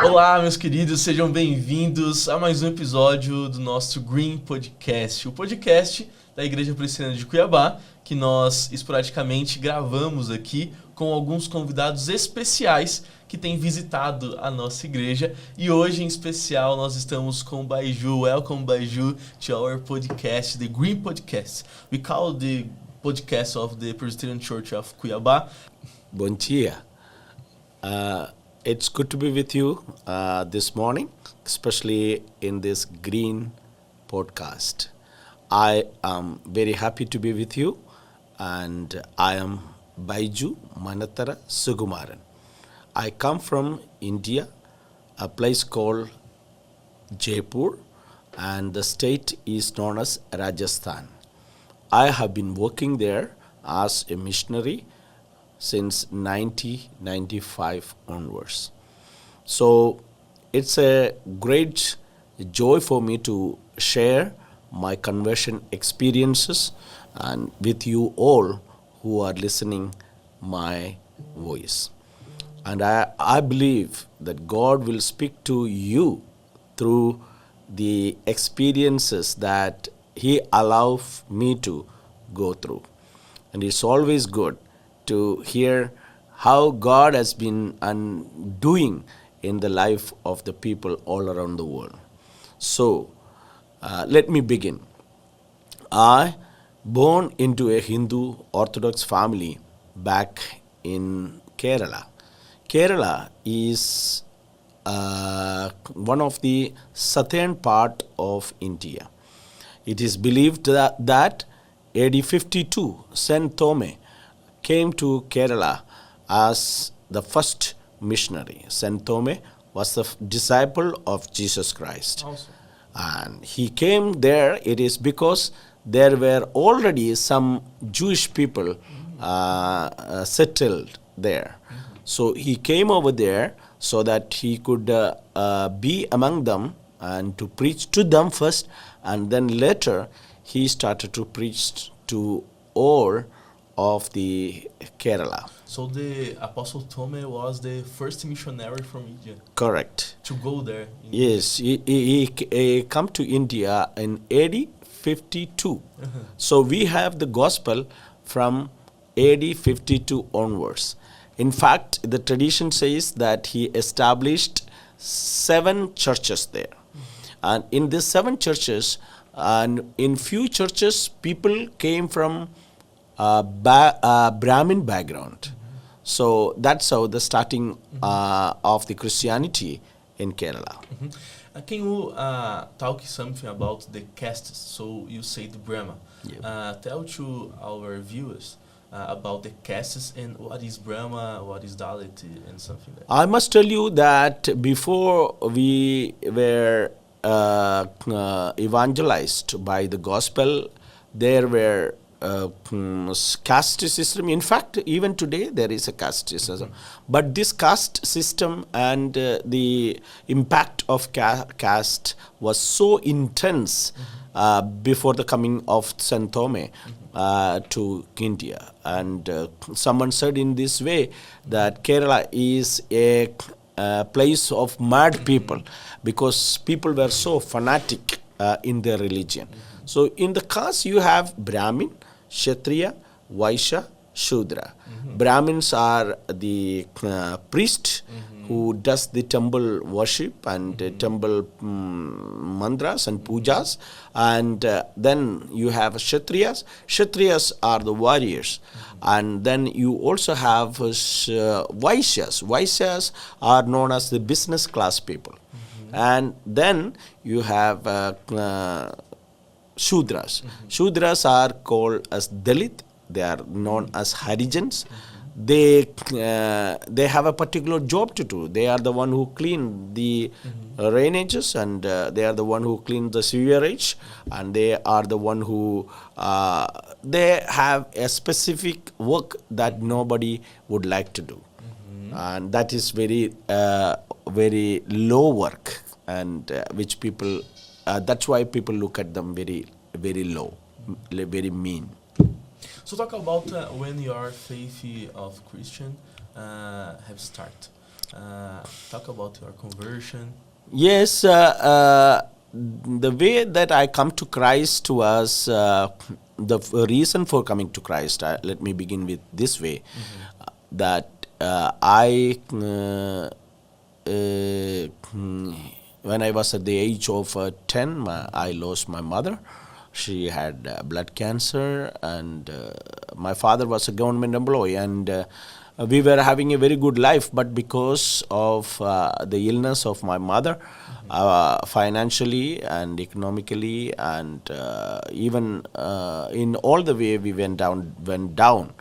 Olá, meus queridos, sejam bem-vindos a mais um episódio do nosso Green Podcast, o podcast da Igreja Presbiteriana de Cuiabá, que nós esporadicamente gravamos aqui com alguns convidados especiais que têm visitado a nossa igreja. E hoje, em especial, nós estamos com Baiju. Welcome, Baiju, to our podcast, the Green Podcast. We call the podcast of the Presbyterian Church of Cuiabá. Bom dia. It's good to be with you this morning, especially in this Green Podcast. I am very happy to be with you, and I am Baiju Manathara Sugumaran. I come from India, a place called Jaipur, and the state is known as Rajasthan. I have been working there as a missionary since 1995 onwards. So it's a great joy for me to share my conversion experiences and with you all who are listening my voice. And I believe that God will speak to you through the experiences that He allows me to go through. And it's always good to hear how God has been doing in the life of the people all around the world. So, let me begin. I born into a Hindu Orthodox family back in Kerala. Kerala is one of the southern part of India. It is believed that AD 52, Saint Thome came to Kerala as the first missionary. Saint Thome was the disciple of Jesus Christ. Awesome. And he came there, it is because there were already some Jewish people settled there. So he came over there so that he could be among them and to preach to them first, and then later he started to preach to all of the Kerala. So the Apostle Thome was the first missionary from India. Correct. To go there. Yes, he come to India in AD 52. So we have the gospel from AD 52 onwards. In fact, the tradition says that he established 7 churches there. And in these 7 churches, and in few churches, people came from Brahmin background. So that's how the starting of the Christianity in Kerala. Can you talk something about the castes? So you said Brahma. Yeah. Tell to our viewers about the castes and what is Brahma, what is Dalit, and something like that. I must tell you that before we were evangelized by the gospel, there were caste system. In fact, even today there is a caste system. But this caste system and the impact of caste was so intense before the coming of Saint Thome to India. And someone said in this way that Kerala is a place of mad people because people were so fanatic in their religion. So in the caste you have Brahmin, Kshatriya, Vaishya, Shudra. Brahmins are the priest who does the temple worship and temple mantras and pujas. And then you have Kshatriyas. Kshatriyas are the warriors. And then you also have Vaishyas. Vaishyas are known as the business class people. And then you have Shudras. Shudras are called as Dalit. They are known as Harijans. They have a particular job to do. They are the one who clean the drainages, and they are the one who clean the sewerage, and they are the one who they have a specific work that nobody would like to do, and that is very very low work, and which people that's why people look at them very very low, very mean. So talk about when your faith of Christian have started? Talk about your conversion. Yes, the way that I come to Christ was reason for coming to Christ. Let me begin with this way, that when I was at the age of 10, I lost my mother. She had blood cancer, and my father was a government employee, and we were having a very good life. But because of the illness of my mother, financially and economically, and even in all the way, we went down.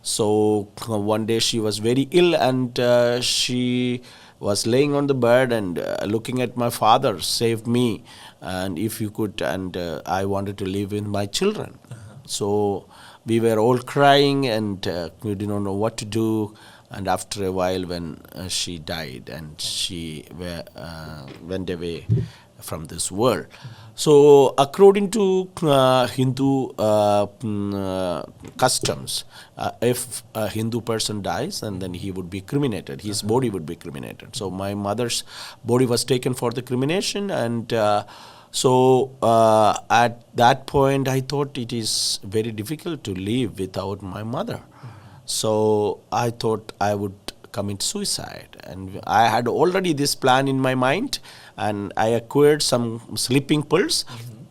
So one day she was very ill, and she was laying on the bed and looking at my father, save me, and if you could, and I wanted to live with my children. So we were all crying, and we didn't know what to do. And after a while, when she died, and she went away from this world. So according to Hindu customs, if a Hindu person dies, and then he would be cremated, his body would be cremated. So my mother's body was taken for the cremation, and so at that point I thought it is very difficult to live without my mother. So I thought I would commit suicide, and I had already this plan in my mind, and I acquired some sleeping pills,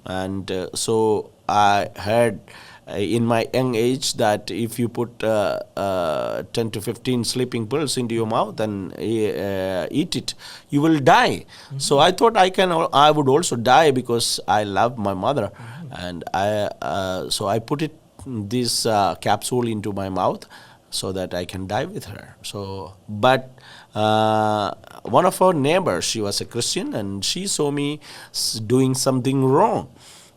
and so I heard in my young age that if you put 10 to 15 sleeping pills into your mouth and eat it, you will die. So I thought I would also die because I love my mother, and so I put this capsule into my mouth so that I can die with her. So, but one of our neighbors, she was a Christian, and she saw me doing something wrong.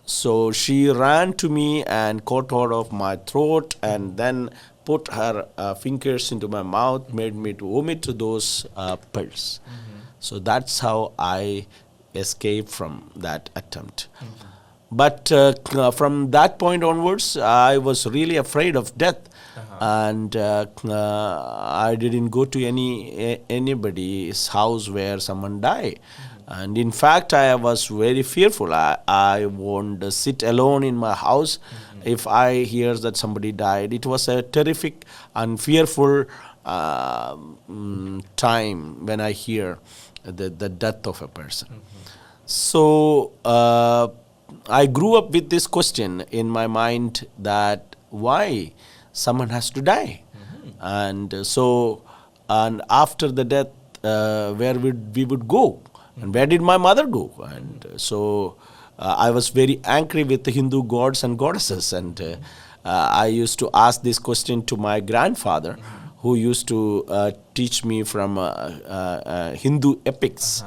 So she ran to me and caught hold of my throat, and then put her fingers into my mouth, made me to vomit those pills. So that's how I escaped from that attempt. But from that point onwards, I was really afraid of death. And I didn't go to anybody's house where someone died. And in fact, I was very fearful. I won't sit alone in my house if I hear that somebody died. It was a terrific and fearful time when I hear the death of a person. So I grew up with this question in my mind, that why someone has to die. And and after the death, where we would go, and where did my mother go? And so I was very angry with the Hindu gods and goddesses, and I used to ask this question to my grandfather, who used to teach me from Hindu epics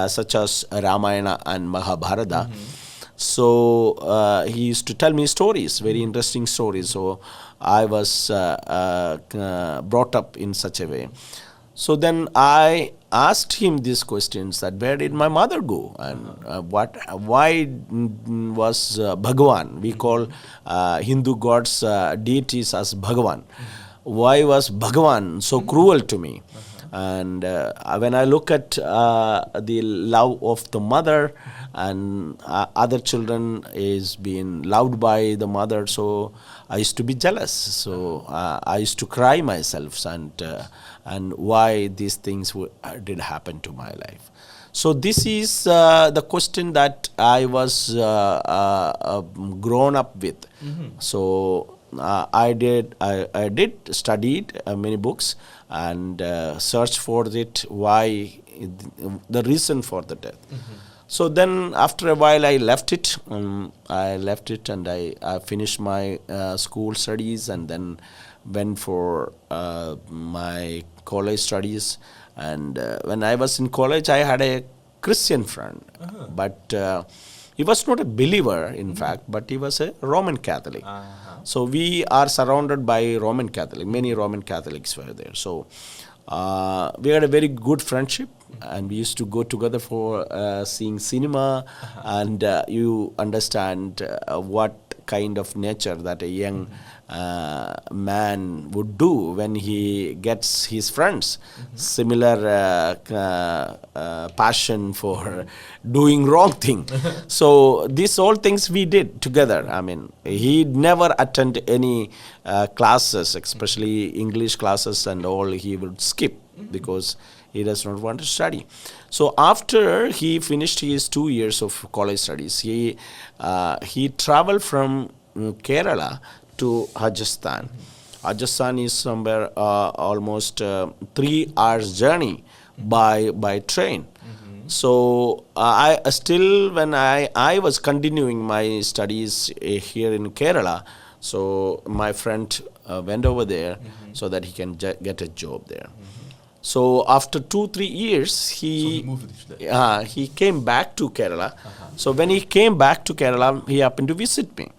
such as Ramayana and Mahabharata. So he used to tell me stories, very interesting stories. So I was brought up in such a way. So then I asked him these questions, that where did my mother go, and why was Bhagavan, we call Hindu gods, deities as Bhagavan, why was Bhagavan so cruel to me? And when I look at the love of the mother, and other children is being loved by the mother, so I used to be jealous. So I used to cry myself, and why these things did happen to my life. So this is the question that I was grown up with. So I did studied many books, and searched for it, why the reason for the death. So then after a while I left it, and I finished my school studies, and then went for my college studies. And when I was in college, I had a Christian friend, but he was not a believer in fact, but he was a Roman Catholic. So we are surrounded by Roman Catholic, many Roman Catholics were there. So we had a very good friendship, and we used to go together for seeing cinema, and you understand what kind of nature that a young man would do when he gets his friends. Similar passion for doing wrong thing. So these all things we did together. I mean, he never attended any classes, especially English classes and all. He would skip because he does not want to study. So after he finished his 2 years of college studies, he traveled from Kerala to Rajasthan. Rajasthan is somewhere almost 3 hours journey by train. So I still, when I was continuing my studies here in Kerala, so my friend went over there so that he can get a job there. So after 2-3 years, he came back to Kerala. So when he came back to Kerala, he happened to visit me.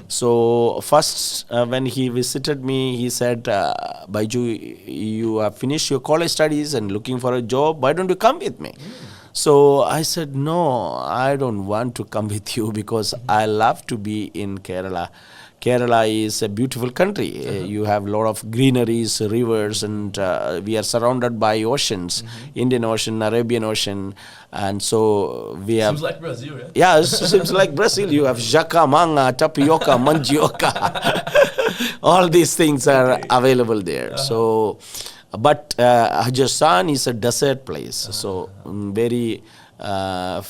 So first, when he visited me, he said, Baiju, you have finished your college studies and looking for a job. Why don't you come with me? So I said, no, I don't want to come with you because I love to be in Kerala. Kerala is a beautiful country. You have a lot of greeneries, rivers, and we are surrounded by oceans, Indian Ocean, Arabian Ocean, and so we have... Seems like Brazil, yeah? Yeah, it seems like Brazil. You have jaca, manga, tapioca, mandioca. All these things are available there. So, but Rajasthan is a desert place, so very 1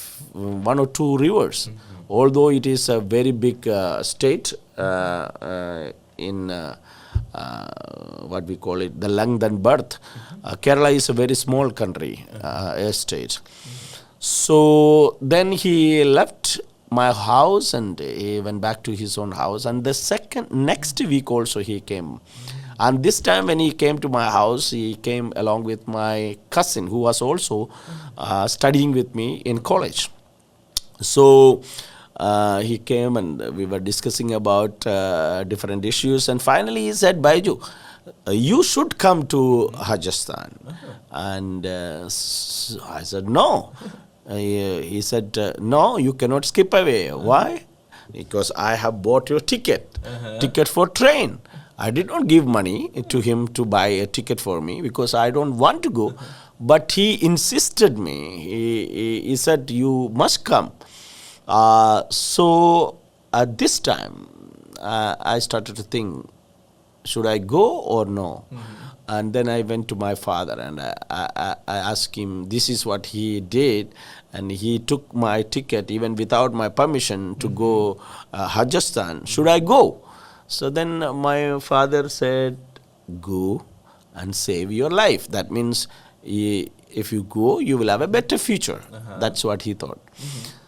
or 2 rivers. Although it is a very big state in what we call it, the length and birth. Kerala is a very small country, a state. So then he left my house and he went back to his own house. And the next week also he came. And this time when he came to my house, he came along with my cousin who was also studying with me in college. So he came and we were discussing about different issues. And finally he said, Baiju, you should come to Rajasthan. And so I said, no. He said, no, you cannot skip away. Why? Because I have bought your ticket for train. I did not give money to him to buy a ticket for me because I don't want to go. But he insisted me. He said, you must come. So at this time, I started to think, should I go or no? And then I went to my father and I asked him, this is what he did. And he took my ticket even without my permission to go Rajasthan. Should I go? So then my father said, go and save your life. That means if you go, you will have a better future. That's what he thought.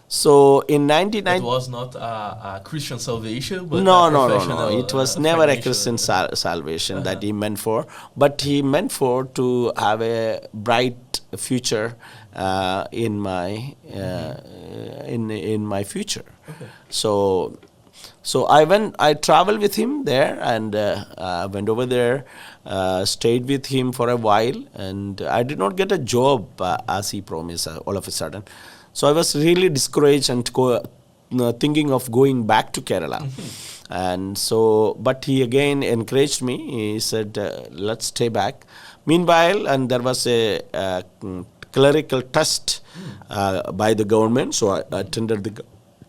So in 1990... It was not a Christian salvation, but No. It was never a Christian salvation that he meant for. But he meant for to have a bright future in my future. So I traveled with him there and went over there, stayed with him for a while, and I did not get a job as he promised all of a sudden. So I was really discouraged and thinking of going back to Kerala. And so, but he again encouraged me. He said, let's stay back. Meanwhile, and there was a clerical test by the government. So I attended the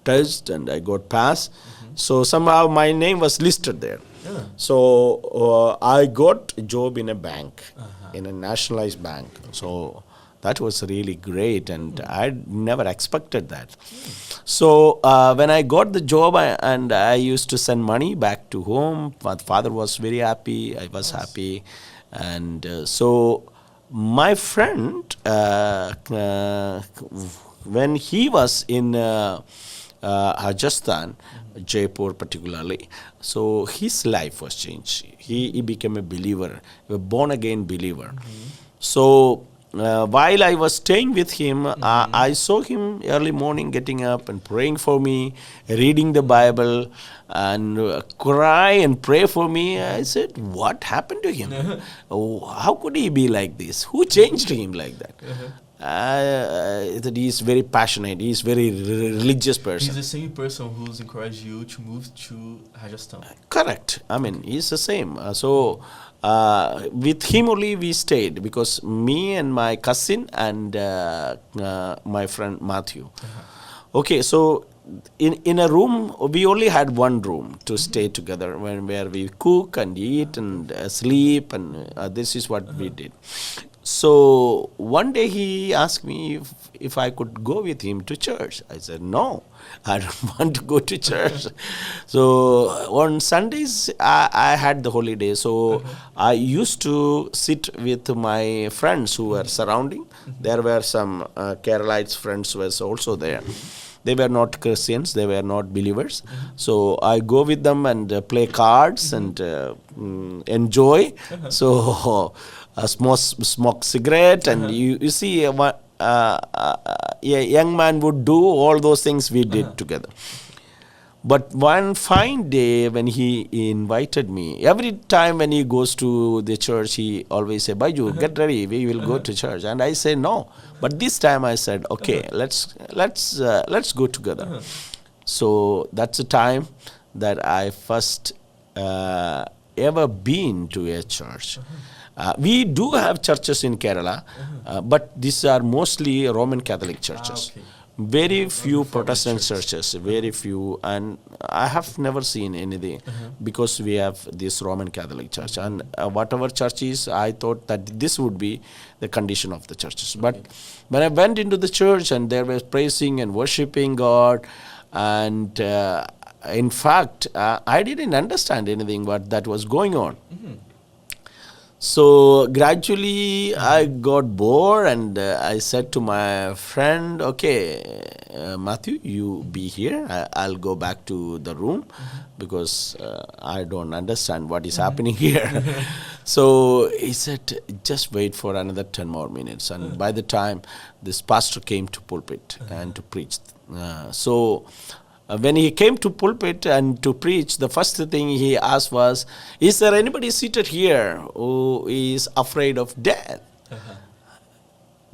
test and I got passed. So somehow my name was listed there. So I got a job in a bank, in a nationalized bank. So that was really great and I never expected that. So when I got the job and I used to send money back to home, my father was very happy, I was happy. And so my friend, when he was in Rajasthan, Jaipur particularly, so his life was changed. He became a believer, a born-again believer. So while I was staying with him, I saw him early morning getting up and praying for me, reading the Bible, and cry and pray for me. I said, what happened to him? How could he be like this? Who changed him like that? that he is very passionate. He is very religious person. He's the same person who's encouraged you to move to Rajasthan. Correct. I mean, he's the same. With him only we stayed, because me and my cousin and my friend Matthew. Okay, so in a room, we only had one room to stay together, where we cook and eat and sleep, and this is what we did. So one day he asked me if I could go with him to church. I said, no, I don't want to go to church. So on Sundays, I had the holiday. So I used to sit with my friends who were surrounding. There were some Keralites friends who was also there. They were not Christians, they were not believers. So I go with them and play cards and enjoy. So smoke cigarette, and you see a young man would do all those things we did together. But one fine day when he invited me, every time when he goes to the church, he always say, Baiju, get ready, we will go to church. And I say no. But this time I said, okay, let's go together. So that's the time that I first ever been to a church. We do have churches in Kerala, but these are mostly Roman Catholic churches. Very few Protestant churches, very few, and I have never seen anything because we have this Roman Catholic church, and whatever church is, I thought that this would be the condition of the churches. But when I went into the church and there was praising and worshiping God, and in fact, I didn't understand anything what that was going on. So gradually I got bored, and I said to my friend, okay, Matthew, you be here. I'll go back to the room because I don't understand what is happening here. So he said, just wait for another 10 more minutes. And by the time this pastor came to pulpit and to preach. When he came to pulpit and to preach, the first thing he asked was, is there anybody seated here who is afraid of death?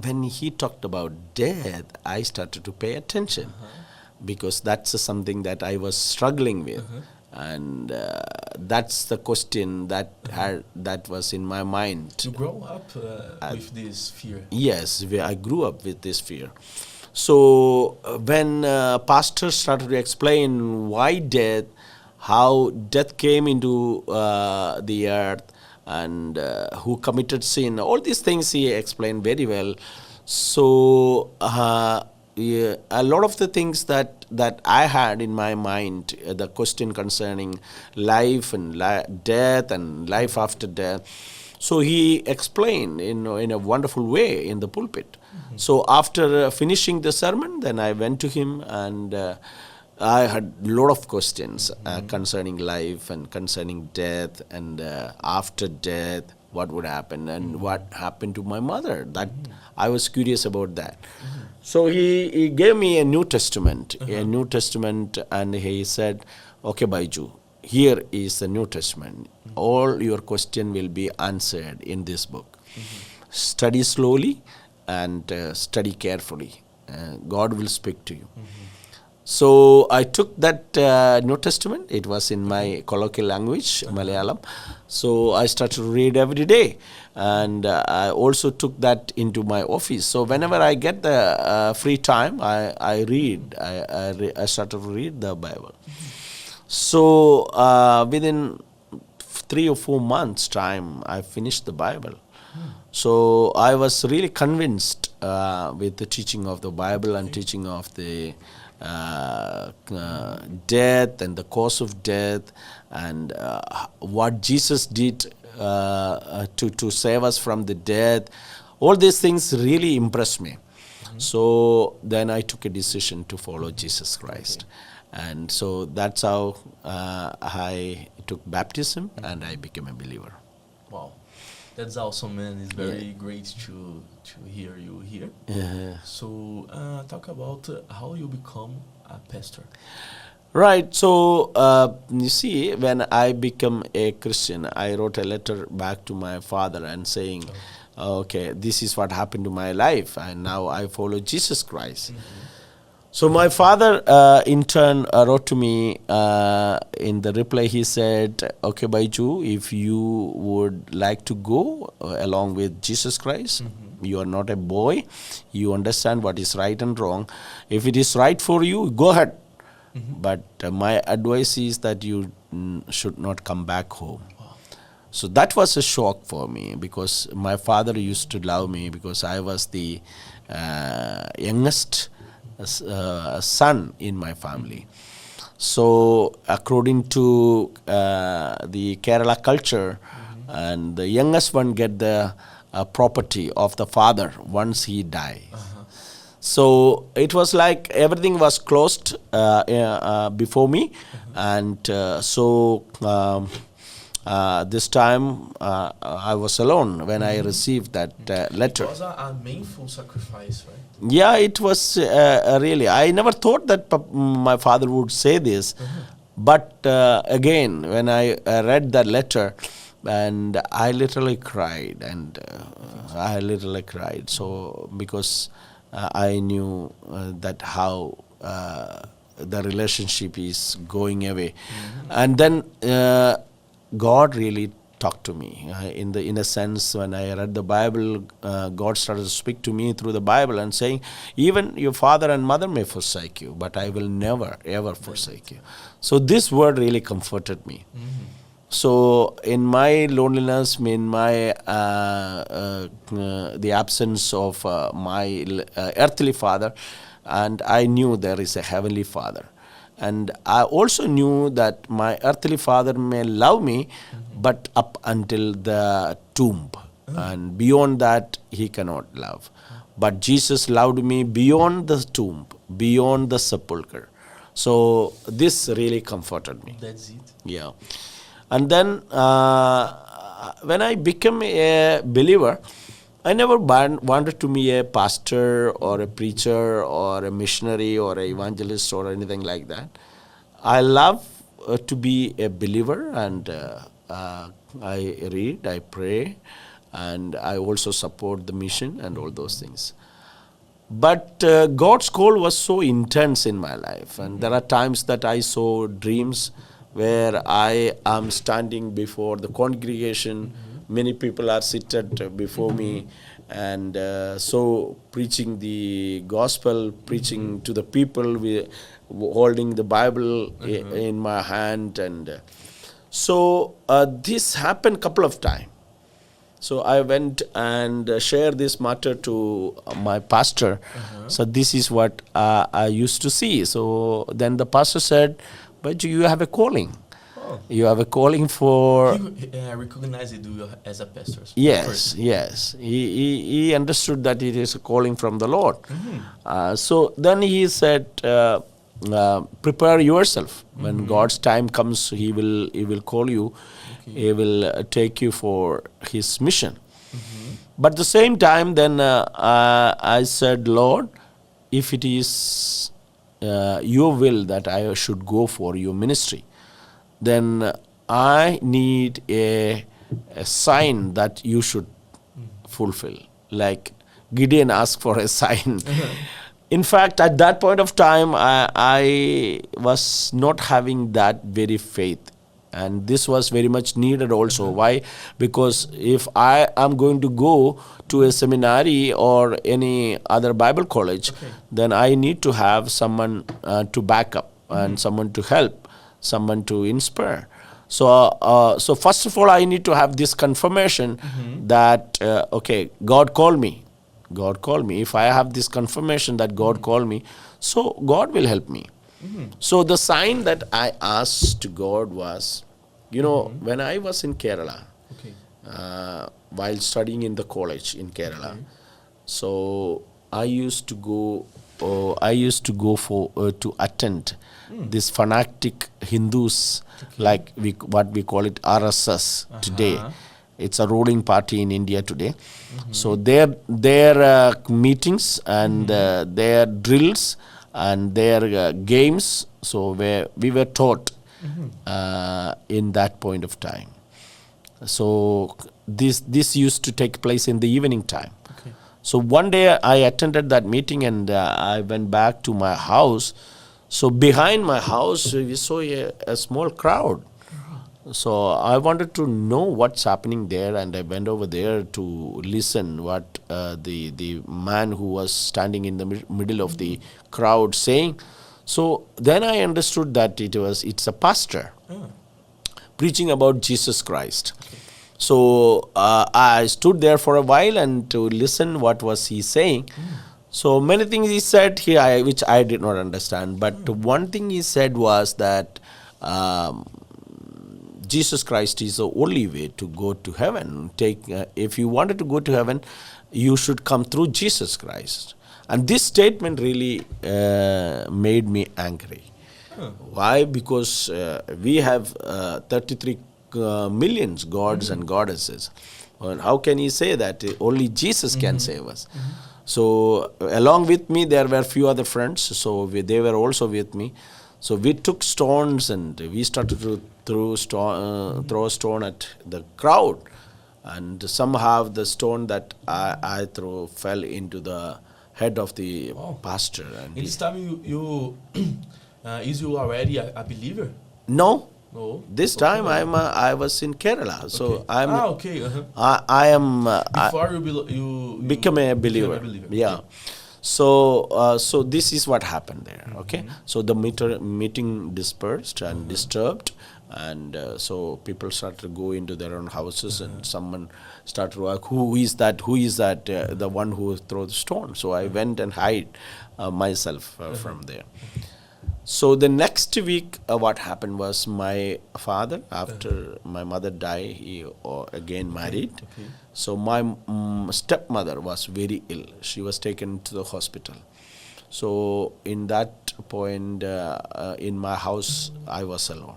When he talked about death, I started to pay attention because that's something that I was struggling with. And that's the question that was in my mind. You grow up with this fear? Yes, I grew up with this fear. So when pastors started to explain why death, how death came into the earth, and who committed sin, all these things he explained very well. So a lot of the things that I had in my mind, the question concerning life and death and life after death, so he explained in a wonderful way in the pulpit. So after finishing the sermon, then I went to him, and I had a lot of questions concerning life and concerning death, and after death, what would happen, and what happened to my mother. That I was curious about that. So he gave me a New Testament, and he said, okay, Baiju, here is the New Testament. All your question will be answered in this book. Study slowly and study carefully. God will speak to you. So I took that New Testament. It was in my colloquial language, Malayalam. So I started to read every day. And I also took that into my office. So whenever I get the free time, I read. I started to read the Bible. So within 3 or 4 months' time, I finished the Bible. So I was really convinced with the teaching of the Bible and teaching of the death and the cause of death, and what Jesus did to save us from the death. All these things really impressed me. So then I took a decision to follow Jesus Christ. And so that's how I took baptism and I became a believer. Wow. That's awesome, man. It's very great to hear you here. So talk about how you become a pastor. Right. So you see, when I became a Christian, I wrote a letter back to my father and saying, okay, this is what happened to my life, and now I follow Jesus Christ. So my father, in turn, wrote to me. In the reply, he said, "Okay, Baiju, if you would like to go along with Jesus Christ, you are not a boy. You understand what is right and wrong. If it is right for you, go ahead. But my advice is that you should not come back home." So that was a shock for me, because my father used to love me because I was the youngest son in my family. So according to the Kerala culture, and the youngest one get the property of the father once he die. So it was like everything was closed before me, and this time I was alone when I received that letter. It was a meaningful sacrifice, right? Yeah, it was really. I never thought that my father would say this, but again, when I read that letter, and I literally cried, So because I knew that how the relationship is going away, and then God really talked to me in a sense. When I read the Bible, God started to speak to me through the Bible and saying, even your father and mother may forsake you, but I will never ever forsake you. So this word really comforted me. So in my loneliness, in my the absence of my earthly father, and I knew there is a heavenly Father. And I also knew that my earthly father may love me, but up until the tomb. And beyond that, he cannot love. But Jesus loved me beyond the tomb, beyond the sepulchre. So this really comforted me. That's it. Yeah. And then when I became a believer, I never wanted to be a pastor or a preacher or a missionary or an evangelist or anything like that. I love to be a believer, and I read, I pray, and I also support the mission and all those things. But God's call was so intense in my life, and there are times that I saw dreams where I am standing before the congregation. Many people are seated before me, and so preaching the gospel, preaching to the people, holding the Bible in my hand. And so this happened a couple of times. So I went and shared this matter to my pastor. So this is what I used to see. So then the pastor said, "But you have a calling. You have a calling for..." He recognized you as a pastor. Yes, yes. He understood that it is a calling from the Lord. So then he said, "Prepare yourself. When God's time comes, He will call you. He will take you for His mission." But at the same time, then I said, "Lord, if it is your will that I should go for your ministry, then I need a sign that you should fulfill." Like Gideon asked for a sign. In fact, at that point of time, I was not having that very faith. And this was very much needed also. Why? Because if I am going to go to a seminary or any other Bible college, then I need to have someone to back up and someone to help, someone to inspire. So first of all, I need to have this confirmation that, okay, God called me. God called me. If I have this confirmation that God called me, so God will help me. So the sign that I asked to God was, when I was in Kerala, while studying in the college in Kerala, so I used to go for to attend this fanatic Hindus, like what we call it RSS today. It's a ruling party in India today. So their meetings and their drills and their games, so we were taught in that point of time. So this used to take place in the evening time. Okay. So one day I attended that meeting, and I went back to my house. So behind my house, we saw a small crowd. So I wanted to know what's happening there, and I went over there to listen what the man who was standing in the middle of the crowd saying. So then I understood that it's a pastor preaching about Jesus Christ. Okay. So I stood there for a while and to listen what was he saying. So many things he said here which I did not understand. But one thing he said was that Jesus Christ is the only way to go to heaven. If you wanted to go to heaven, you should come through Jesus Christ. And this statement really made me angry. Why? Because we have 33 millions gods and goddesses. Well, how can he say that only Jesus can save us? So along with me, there were few other friends. So they were also with me. So we took stones and we started to throw a stone at the crowd. And somehow the stone that I threw fell into the head of the pastor. And in this time, is you already a believer? No. No. This time I was in Kerala, so I'm. Okay. I am. Before you become a believer. Yeah. Okay. So this is what happened there. Okay. So the meeting dispersed and disturbed, and so people started to go into their own houses, and someone started to ask, who is that? Who is that? The one who threw the stone. So I went and hid myself from there. So the next week, what happened was my father, after my mother died, he again married. Okay. So my stepmother was very ill. She was taken to the hospital. So in that point, in my house, I was alone.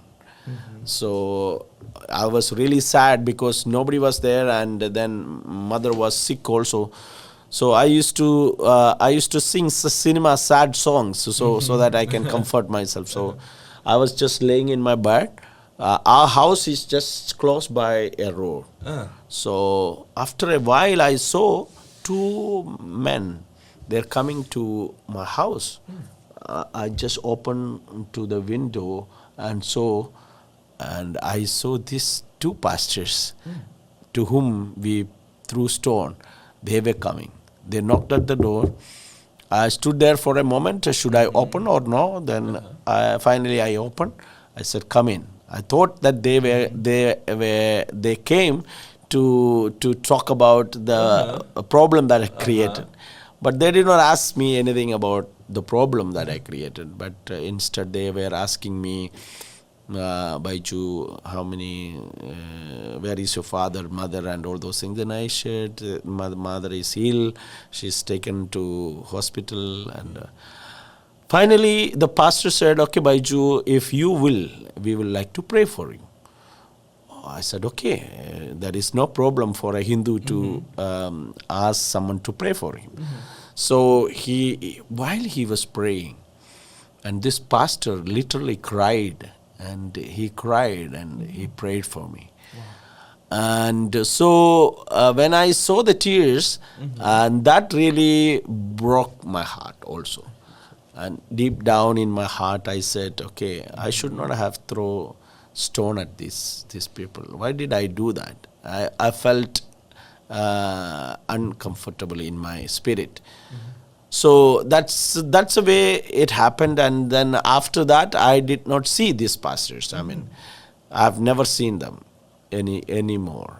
So I was really sad because nobody was there, and then mother was sick also. So I used to sing cinema sad songs so that I can comfort myself. So I was just laying in my bed. Our house is just close by a road. So after a while I saw two men. They're coming to my house. I just opened to the window and I saw these two pastors to whom we threw stone. They were coming. They knocked at the door. I stood there for a moment. Should I open or no? Then finally I opened. I said, "Come in." I thought that they came to talk about the problem that I created, but they did not ask me anything about the problem that I created. But instead they were asking me, Baiju, how many, where is your father, mother, and all those things. And I shared, mother is ill, she's taken to hospital. And finally, the pastor said, "Okay, Baiju, if you will, we will like to pray for you." I said, "Okay, there is no problem for a Hindu to ask someone to pray for him." So while he was praying, and this pastor literally cried. And he cried and he prayed for me. Wow. And so when I saw the tears, and that really broke my heart also. And deep down in my heart, I said, "Okay, I should not have thrown stone at these people. Why did I do that?" I felt uncomfortable in my spirit. So that's the way it happened, and then after that I did not see these pastors. I mean, I've never seen them anymore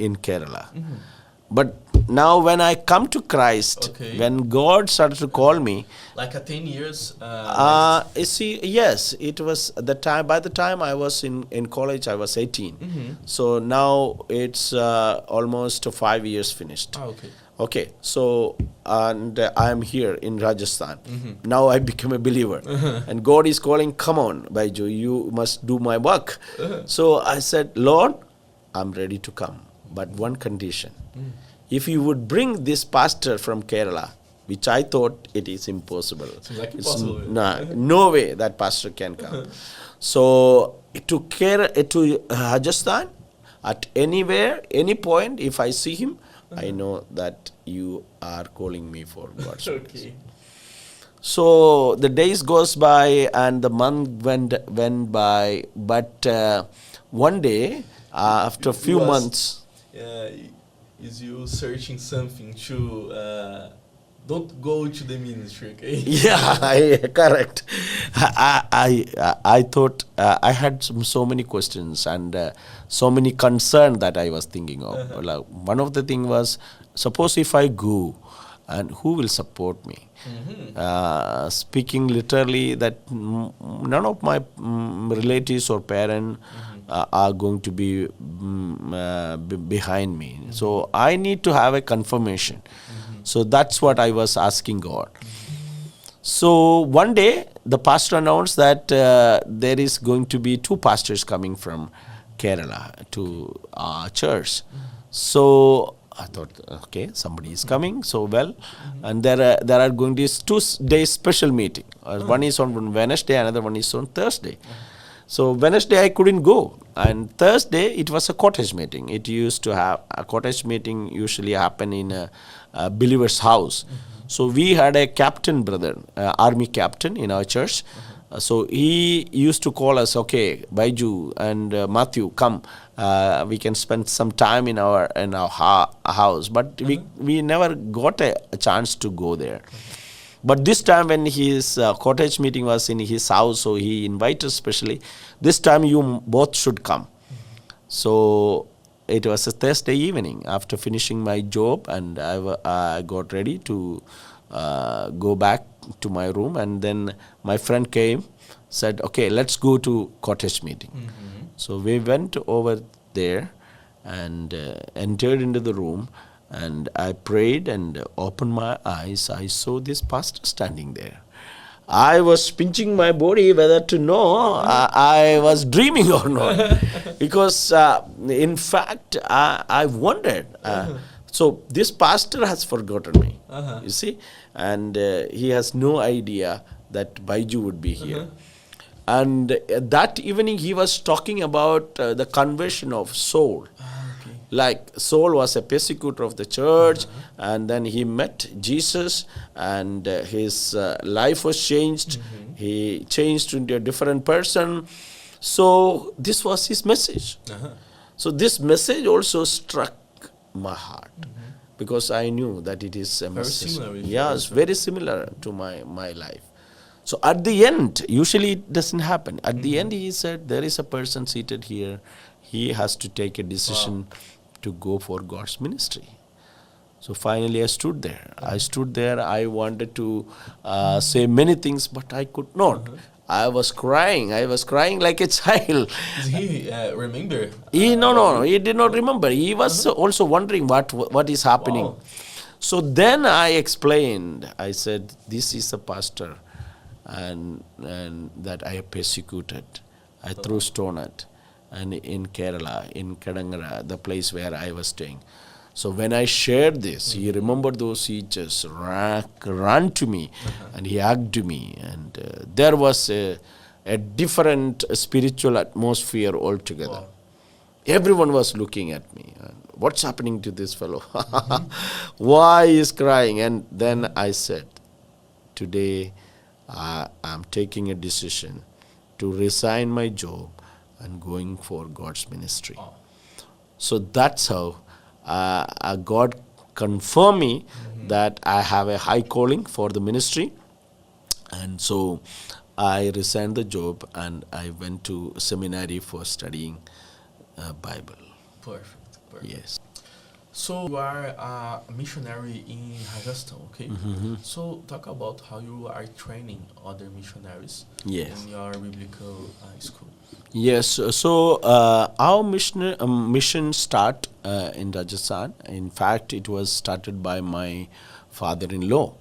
in Kerala. But now when I come to Christ, when God started to call me, like 10 years. Yes, it was the time. By the time I was in college, I was 18. So now it's almost 5 years finished. Okay, so and I am here in Rajasthan. Now I become a believer, and God is calling, "Come on, Baiju, you must do my work." So I said, "Lord, I'm ready to come, but one condition: if you would bring this pastor from Kerala, which I thought it is impossible. Seems like impossible. No way that pastor can come." So to Rajasthan, at anywhere, any point, if I see him, I know that you are calling me for God's Okay. So the days goes by and the month went by, but one day, after a few months... Is you searching something to... don't go to the ministry, okay? Yeah, correct. I thought I had so many questions and so many concerns that I was thinking of. Like, one of the thing was, suppose if I go, and who will support me? Speaking literally, that none of my relatives or parents are going to be behind me. So I need to have a confirmation. So that's what I was asking God. So one day the pastor announced that there is going to be 2 pastors coming from Kerala to our church. So I thought, okay, somebody is coming, so well. And there are going to be 2 days special meeting. One is on Wednesday, another one is on Thursday. So Wednesday I couldn't go, and Thursday it was a cottage meeting. It used to have a cottage meeting usually happen in a believer's house. So we had a captain brother, army captain in our church. So he used to call us, okay, Baiju and Matthew, come. We can spend some time in our house. But we never got a chance to go there. But this time when his cottage meeting was in his house, so he invited specially, this time you both should come. So it was a Thursday evening after finishing my job, and I got ready to go back to my room, and then my friend came, said, okay, let's go to cottage meeting. So we went over there and entered into the room, and I prayed and opened my eyes. I saw this pastor standing there. I was pinching my body whether to know I was dreaming or not. Because in fact, I wondered. So this pastor has forgotten me, you see. And he has no idea that Baiju would be here. And that evening he was talking about the conversion of Saul. Like Saul was a persecutor of the church, and then he met Jesus, and his life was changed. He changed into a different person. So this was his message. So this message also struck my heart, because I knew that it is a message. Similar. Yes, very similar to my life. So at the end, usually it doesn't happen. At the end he said, there is a person seated here. He has to take a decision to go for God's ministry. So finally I stood there. I wanted to say many things, but I could not. I was crying like a child. Did he remember? No, he did not remember. He was also wondering what is happening. Wow. So then I explained. I said, this is a pastor and that I persecuted. I threw stone at. And in Kerala, in Kadangara, the place where I was staying. So when I shared this, he remembered those. He just ran to me and he hugged me. And there was a different spiritual atmosphere altogether. Wow. Everyone was looking at me. What's happening to this fellow? Why is crying? And then I said, today I'm taking a decision to resign my job and going for God's ministry. So that's how God confirmed me that I have a high calling for the ministry. And so I resigned the job and I went to seminary for studying Bible. Perfect. Yes. So you are a missionary in Rajasthan, okay? So talk about how you are training other missionaries in your biblical school. Yes, so our mission start in Rajasthan. In fact, it was started by my father-in-law.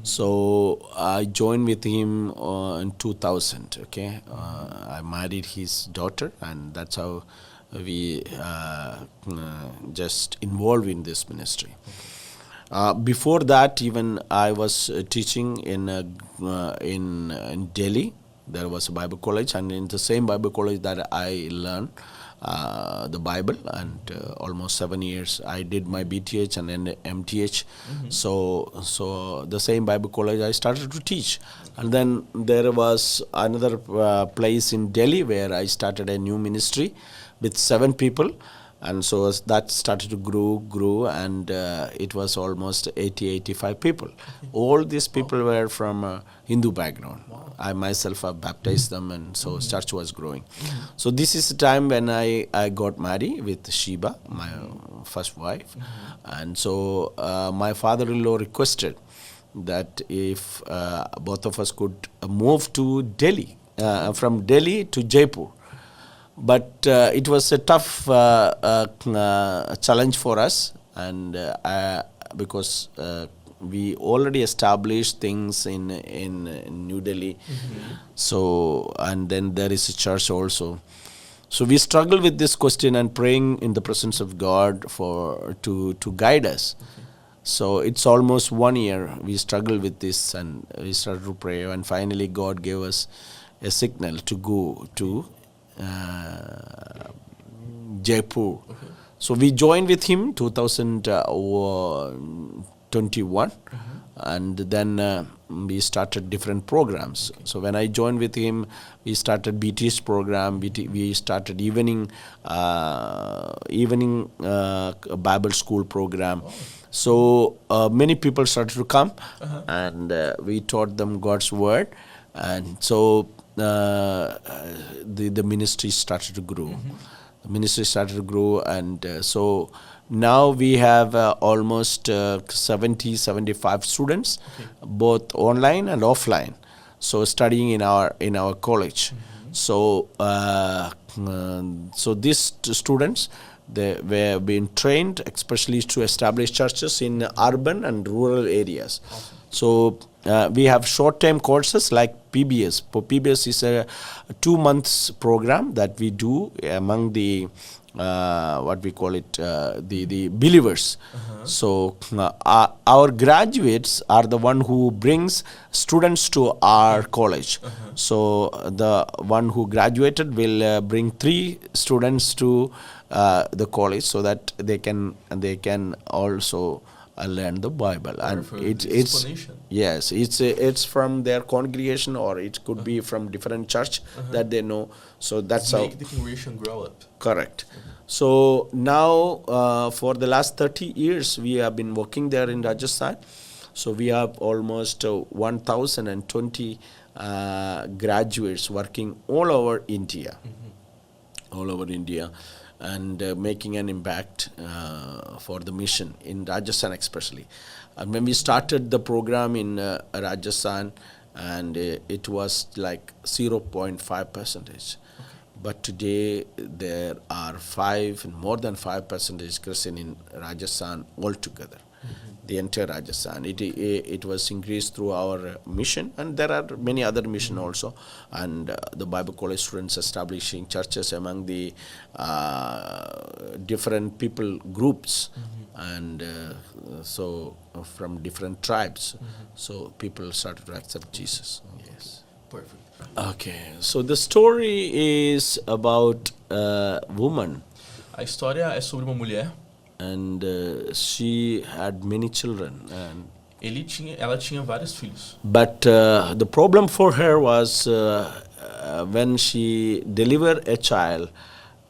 So I joined with him in 2000, okay? I married his daughter, and that's how we just involved in this ministry. Before that, even I was teaching in Delhi. There was a Bible college, and in the same Bible college that I learned, the Bible, and almost 7 years I did my BTH and then MTH. So the same Bible college I started to teach, and then there was another place in Delhi where I started a new ministry with 7 people. And so as that started to grow, and it was almost 85 people. All these people were from a Hindu background. I myself have baptized them, and so church was growing. So this is the time when I got married with Sheba, my first wife. And so my father-in-law requested that if both of us could move to Delhi, from Delhi to Jaipur. But it was a tough challenge for us, and because we already established things in New Delhi, so, and then there is a church also. So we struggle with this question and praying in the presence of God to guide us. So it's almost 1 year we struggled with this, and we started to pray, and finally God gave us a signal to go to Jaipur. So we joined with him 2021, and then we started different programs. So when I joined with him, we started BTS program. We started evening Bible school program. So many people started to come, and we taught them God's word, and so the ministry started to grow. The ministry started to grow, and so now we have almost 75 students, both online and offline, so studying in our college. So so these students, they were being trained especially to establish churches in urban and rural areas. So we have short-term courses like PBS. PBS is a 2 months program that we do among the what we call it, the believers. So our graduates are the one who brings students to our college. So the one who graduated will bring 3 students to the college, so that they can also learn the Bible. And it's from their congregation, or it could be from different church that they know. So that's how make the congregation grow up. Correct. So now for the last 30 years we have been working there in Rajasthan. So we have almost 1,020 graduates working all over India. And making an impact for the mission in Rajasthan especially. And when we started the program in Rajasthan, and it was like 0.5%. But today there are more than 5% Christian in Rajasthan altogether. The entire Rajasthan. It was increased through our mission, and there are many other mission also, and the Bible college students establishing churches among the different people groups, and so from different tribes. So people started to accept Jesus. Yes. Perfect. Okay, so the story is about a woman. A história é sobre uma mulher. And she had many children. And ela tinha vários filhos. But the problem for her was when she delivered a child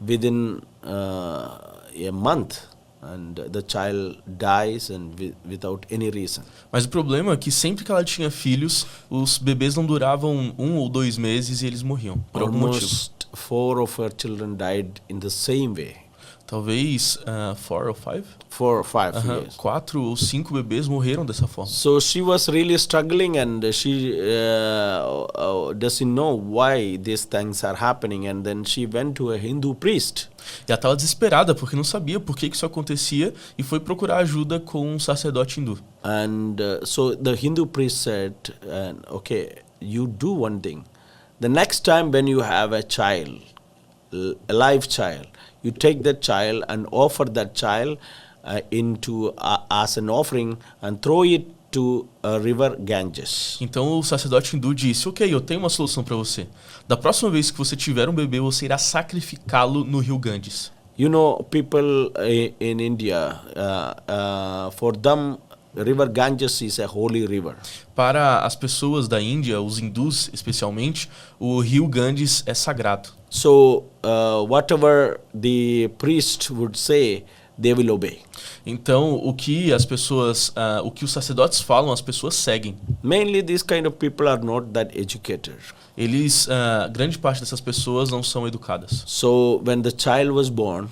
within a month, and the child dies and without any reason. Mas o problema é que sempre que ela tinha filhos, os bebês não duravam 1 ou 2 meses e eles morriam por algum motivo. Almost 4 of her children died in the same way. Talvez 4 ou 5? 4 or 5, yes. 4 ou 5 bebês morreram dessa forma. So she was really struggling, and she doesn't know why these things are happening, and then she went to a Hindu priest. E ela estava desesperada porque não sabia por que isso acontecia, e foi procurar ajuda com um sacerdote hindu. And so the Hindu priest said, okay, you do one thing. The next time when you have a child, a live child, you take that child and offer that child into as an offering, and throw it to river Ganges. Então o sacerdote hindu disse: ok, eu tenho uma solução para você. Da próxima vez que você tiver um bebê, você irá sacrificá-lo no rio Ganges. You know, people in India, for them, river Ganges is a holy river. Para as pessoas da Índia, os hindus especialmente, o rio Ganges é sagrado. So whatever the priest would say, they will obey. Então, o que as pessoas, o que os sacerdotes falam, as pessoas seguem. Mainly these kind of people are not that educated. Eles, grande parte dessas pessoas não são educadas. So when the child was born,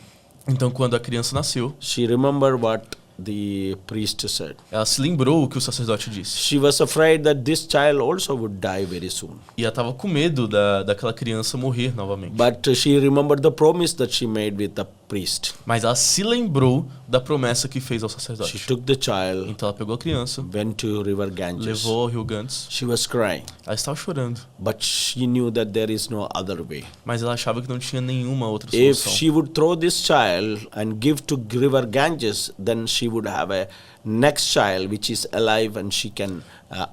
então quando a criança nasceu, she remembered what the priest said. Ela se lembrou o que o sacerdote disse. She was afraid that this child also would die very soon. E ela estava com medo daquela criança morrer novamente. But she remembered the promise that she made with the priest. Mas ela se lembrou da promessa que fez ao sacerdote. She took the child. Então ela pegou a criança. Went to river Ganges. Levou ao rio Ganges. She was crying. Ela estava chorando. But she knew that there is no other way. Mas ela achava que não tinha nenhuma outra solução. If she would throw this child and give to river Ganges, then she would have a next child which is alive and she can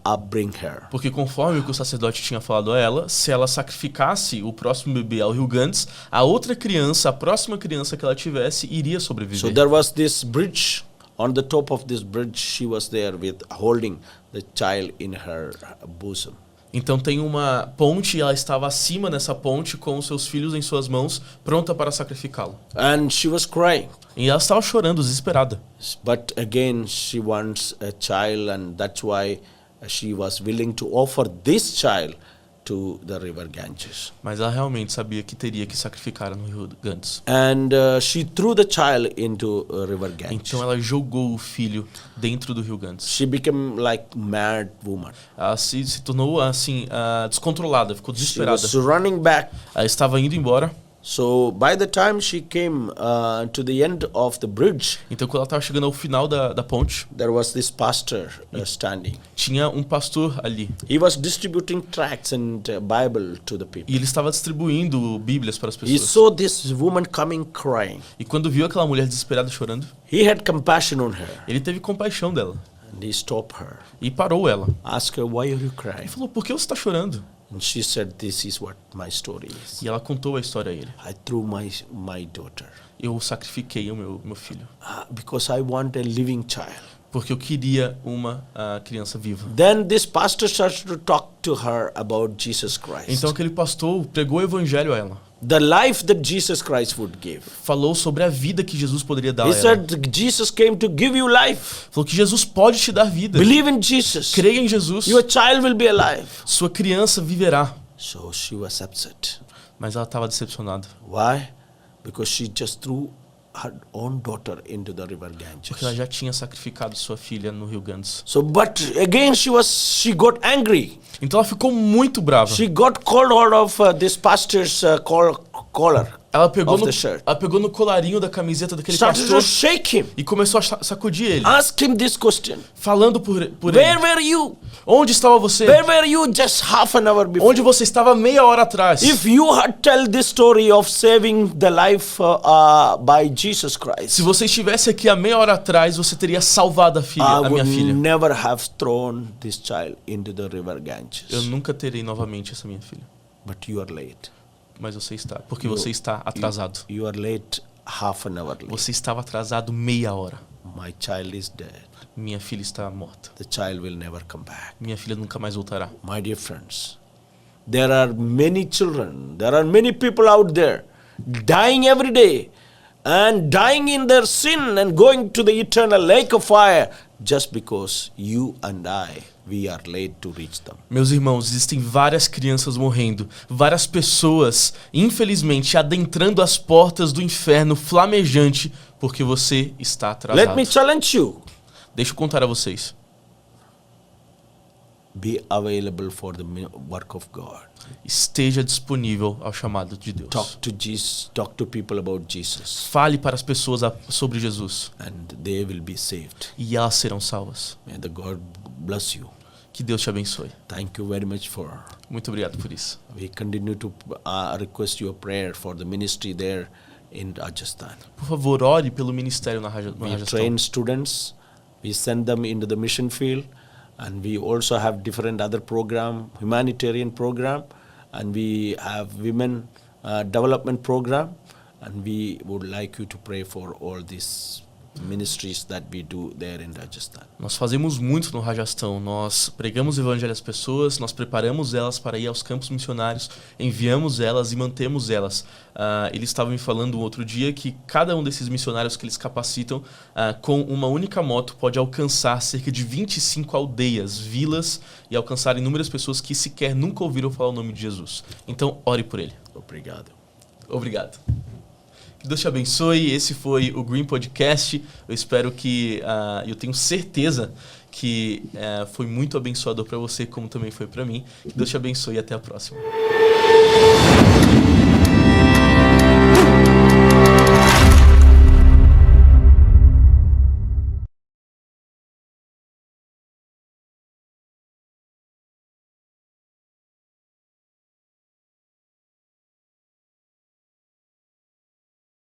upbring her. Porque conforme o que o sacerdote tinha falado a ela, se ela sacrificasse o próximo bebê ao rio Ganges, a outra criança, a próxima criança que ela tivesse, iria sobreviver. So there was this bridge. On the top of this bridge, she was there with holding the child in her bosom. Então tem uma ponte e ela estava acima dessa ponte com os seus filhos em suas mãos, pronta para sacrificá-lo. And she was crying. E ela estava chorando, desesperada. But again, she wants a child, and that's why she was willing to offer this child to the river Ganges. Mas ela realmente sabia que teria que sacrificar no rio Ganges. And she threw the child into river Ganges. Então ela jogou o filho dentro do rio Ganges. She became like mad woman. Ela se tornou assim descontrolada, ficou desesperada. She was running back. Ela estava indo embora. So by the time she came to the end of the bridge, então quando ela estava chegando ao final da ponte, there was this pastor standing. Tinha um pastor ali. He was distributing tracts and Bible to the people. E ele estava distribuindo Bíblias para as pessoas. He saw this woman coming crying. E quando viu aquela mulher desesperada chorando, he had compassion on her. Ele teve compaixão dela. And he stopped her. E parou ela. Asked her, why are you crying? Ele falou: por que você está chorando? And she said, this is what my story is. E ela contou a história a ele. I threw my daughter. Eu sacrifiquei o meu filho. Because I want a living child. Porque eu queria uma criança viva. Then this pastor started to talk to her about Jesus Christ. Então aquele pastor pregou o evangelho a ela. The life that Jesus Christ would give. Falou sobre a vida que Jesus poderia dar a ela. He said Jesus came to give you life. Falou que Jesus pode te dar vida. Believe in Jesus. Creia em Jesus. Your child will be alive. Sua criança viverá. So she was upset. Mas ela estava decepcionada. Why? Because she just threw her own daughter into the river Ganges. Porque ela já tinha sacrificado sua filha no rio Ganges. So, but again she got angry. Então ela ficou muito brava. She got called out of this pastor's collar. Ela pegou no colarinho da camiseta daquele pastor to shake him. E começou a sacudir ele. Ask him this question. Falando por Where ele. were you? Onde estava você? Where were you just half an hour before? Onde você estava meia hora atrás? If you had tell this story of saving the life by Jesus Christ. Se você estivesse aqui há meia hora atrás, você teria salvado a minha filha. I would never have thrown this child into the river Ganges. Eu nunca terei novamente essa minha filha. But you are late. Mas você está, porque você está atrasado. You are late half an hour late. Você estava atrasado meia hora. My child is dead. Minha filha está morta. The child will never come back. Minha filha nunca mais voltará. My dear friends, there are many children, there are many people out there dying every day and dying in their sin and going to the eternal lake of fire just because you and we are late to reach them. Meus irmãos, existem várias crianças morrendo, várias pessoas, infelizmente, adentrando as portas do inferno flamejante porque você está atrasado. Let me challenge you. Deixa eu contar a vocês. Be available for the work of God. Esteja disponível ao chamado de Deus. Talk to Jesus, talk to people about Jesus. Fale para as pessoas sobre Jesus. And they will be saved. E elas serão salvas. May the God bless you. Que Deus te abençoe. Thank you very much for. Muito obrigado por isso. We continue to request your prayer for the ministry there in Rajasthan. Por favor, ore pelo ministério na We Rajasthan. train students. We send them into the mission field. And we also have different other program, humanitarian program, and we have women development program, and we would like you to pray for all these ministries that we do there in Rajasthan. Nós fazemos muito no Rajastão. Nós pregamos o evangelho às pessoas, nós preparamos elas para ir aos campos missionários, enviamos elas e mantemos elas. Eles estavam me falando um outro dia que cada um desses missionários que eles capacitam, com uma única moto, pode alcançar cerca de 25 aldeias, vilas, e alcançar inúmeras pessoas que sequer nunca ouviram falar o nome de Jesus. Então, ore por ele. Obrigado. Obrigado. Que Deus te abençoe. Esse foi o Green Podcast. Eu espero que, eu tenho certeza que foi muito abençoador para você, como também foi para mim. Que Deus te abençoe e até a próxima.